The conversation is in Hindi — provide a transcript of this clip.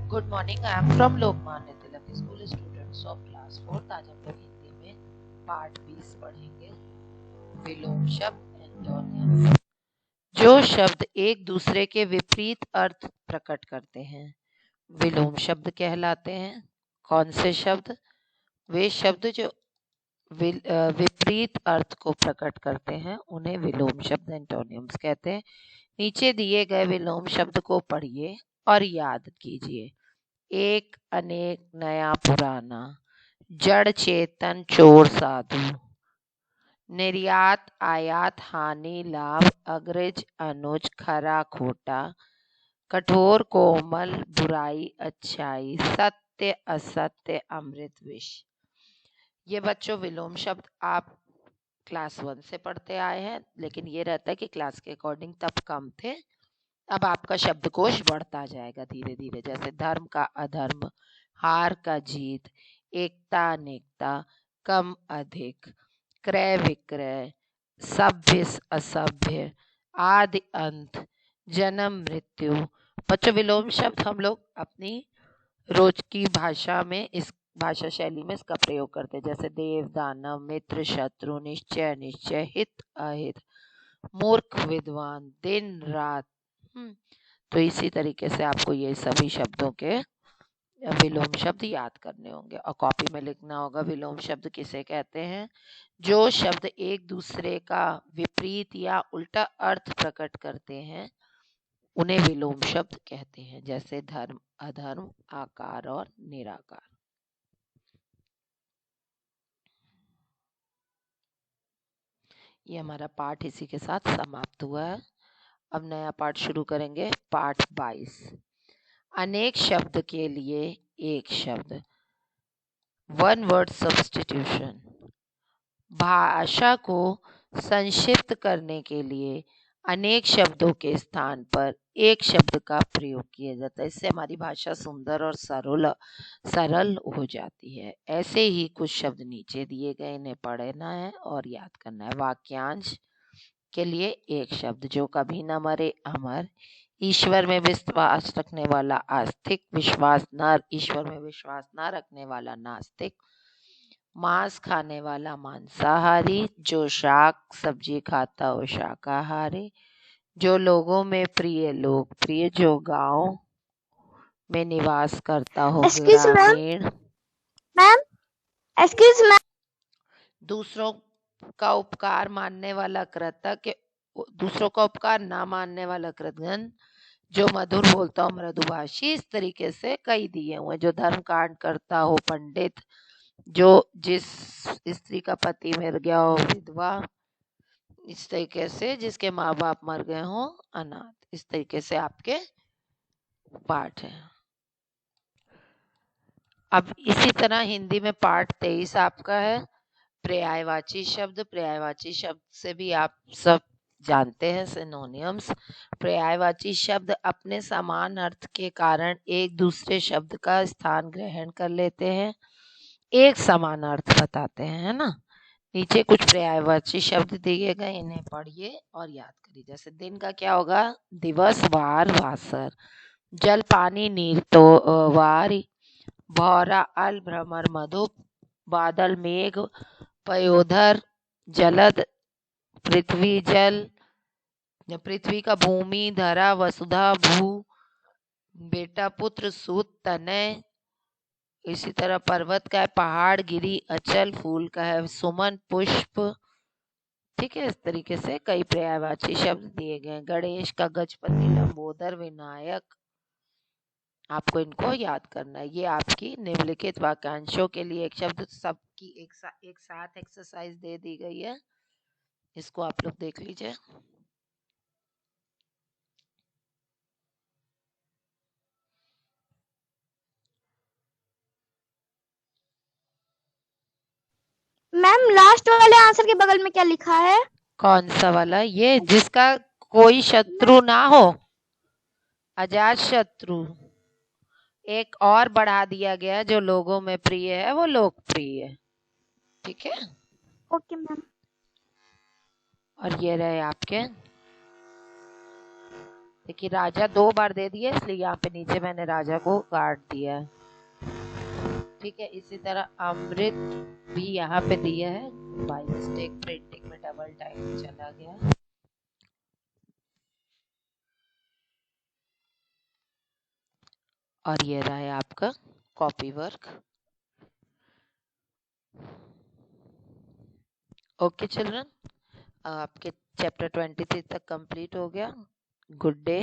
Good morning, I am from Lokmanya Tilak school, students of class 4। आज हम लोग हिंदी में पार्ट 20 पढ़ेंगे। विलोम शब्द, एंटोनियम। जो शब्द एक दूसरे के विपरीत अर्थ प्रकट करते हैं विलोम शब्द कहलाते हैं। कौन से शब्द? वे शब्द जो विपरीत अर्थ को प्रकट करते हैं उन्हें विलोम शब्द, एंटोनियम्स कहते हैं। नीचे दिए गए विलोम शब्द को पढ़िए और याद कीजिए। एक, अनेक, नया, पुराना। जड़, चेतन, चोर, साधु। निर्यात, आयात, हानि, लाभ। अग्रज, अनुज, खरा, खोटा। कठोर, कोमल, बुराई, अच्छाई। सत्य, असत्य, अमृत, विष। ये बच्चों विलोम शब्द आप क्लास 1 से पढ़ते आए हैं, लेकिन ये रहता है कि क्लास के अकॉर्डिंग तब कम थे। अब आपका शब्दकोश बढ़ता जाएगा धीरे धीरे। जैसे धर्म का अधर्म, हार का जीत, एकता अनेकता, कम अधिक, क्रय विक्रय, सभ्य असभ्य, आदि अंत, जन्म मृत्यु। बच्चों विलोम शब्द हम लोग अपनी रोज की भाषा में, इस भाषा शैली में इसका प्रयोग करते हैं। जैसे देव, दानव, मित्र, शत्रु, निश्चय निश्चय, हित अहित, मूर्ख विद्वान, दिन रात। तो इसी तरीके से आपको ये सभी शब्दों के विलोम शब्द याद करने होंगे और कॉपी में लिखना होगा। विलोम शब्द किसे कहते हैं? जो शब्द एक दूसरे का विपरीत या उल्टा अर्थ प्रकट करते हैं उन्हें विलोम शब्द कहते हैं। जैसे धर्म, अधर्म, आकार और निराकार। ये हमारा पाठ इसी के साथ समाप्त हुआ है। अब नया पाठ शुरू करेंगे, पाठ 22। अनेक शब्द के लिए एक शब्द, वन वर्ड सब्स्टिट्यूशन। भाषा को संक्षिप्त करने के लिए अनेक शब्दों के स्थान पर एक शब्द का प्रयोग किया जाता है। इससे हमारी भाषा सुंदर और सरल हो जाती है। ऐसे ही कुछ शब्द नीचे दिए गए, इन्हें पढ़ना है और याद करना है। वाक्यांश के लिए एक शब्द, जो कभी न मरे अमर, ईश्वर में विश्वास रखने वाला आस्तिक, ईश्वर में विश्वास न रखने वाला नास्तिक, मांस खाने वाला मांसाहारी, जो शाक सब्जी खाता हो शाकाहारी, जो लोगों में प्रिय लोकप्रिय, जो गांव में निवास करता हो ग्रामीण। Ma'am, excuse ma'am. दूसरों का उपकार मानने वाला कृतज्ञ, दूसरों का उपकार ना मानने वाला कृतघ्न, जो मधुर बोलता हो मृदुभाषी। इस तरीके से कई दिए हुए। जो धर्म कांड करता हो पंडित, जो जिस स्त्री का पति मर गया हो विधवा। इस तरीके से जिसके माँ बाप मर गए हो अनाथ। इस तरीके से आपके पाठ है। अब इसी तरह हिंदी में पाठ 23 आपका है, पर्यायवाची शब्द। पर्यायवाची शब्द से भी आप सब जानते हैं सिनोनिम्स। पर्यायवाची शब्द अपने समान अर्थ के कारण एक दूसरे शब्द का स्थान ग्रहण कर लेते हैं, एक समान अर्थ बताते हैं, है ना। नीचे कुछ पर्यायवाची शब्द दिए गए, इन्हें पढ़िए और याद करिए। जैसे दिन का क्या होगा? दिवस, वार, वासर। जल, पानी, नीर, तो वार। भौरा, अल, भ्रमर, मधु। बादल, मेघ, पयोधर, जलद। पृथ्वी, जल। पृथ्वी का भूमि, धरा, वसुधा, भू। बेटा, पुत्र, सूत, तनय। इसी तरह पर्वत का है पहाड़, गिरी, अचल। फूल का है सुमन, पुष्प। ठीक है, इस तरीके से कई पर्यायवाची शब्द दिए गए। गणेश का गजपति, लंबोदर, विनायक। आपको इनको याद करना है। ये आपकी निम्नलिखित वाक्यांशों के लिए एक शब्द सबकी एक साथ एक्सरसाइज दे दी गई है, इसको आप लोग देख लीजिए। मैम, लास्ट वाले आंसर के बगल में क्या लिखा है? कौन सा वाला? ये जिसका कोई शत्रु ना हो, अजात शत्रु। एक और बढ़ा दिया गया, जो लोगों में प्रिय है वो लोकप्रिय है। ठीक है, ओके मैम। और ये रहे आपके देखिए राजा 2 बार दे दिया, इसलिए यहाँ पे नीचे मैंने राजा को काट दिया है। ठीक है, इसी तरह अमृत भी यहाँ पे दिया है, बाय मिस्टेक प्रिंटिंग में डबल टाइम चला गया। और ये रहा है आपका कॉपी वर्क। ओके चिल्ड्रन, आपके चैप्टर 23 तक कंप्लीट हो गया। Good day.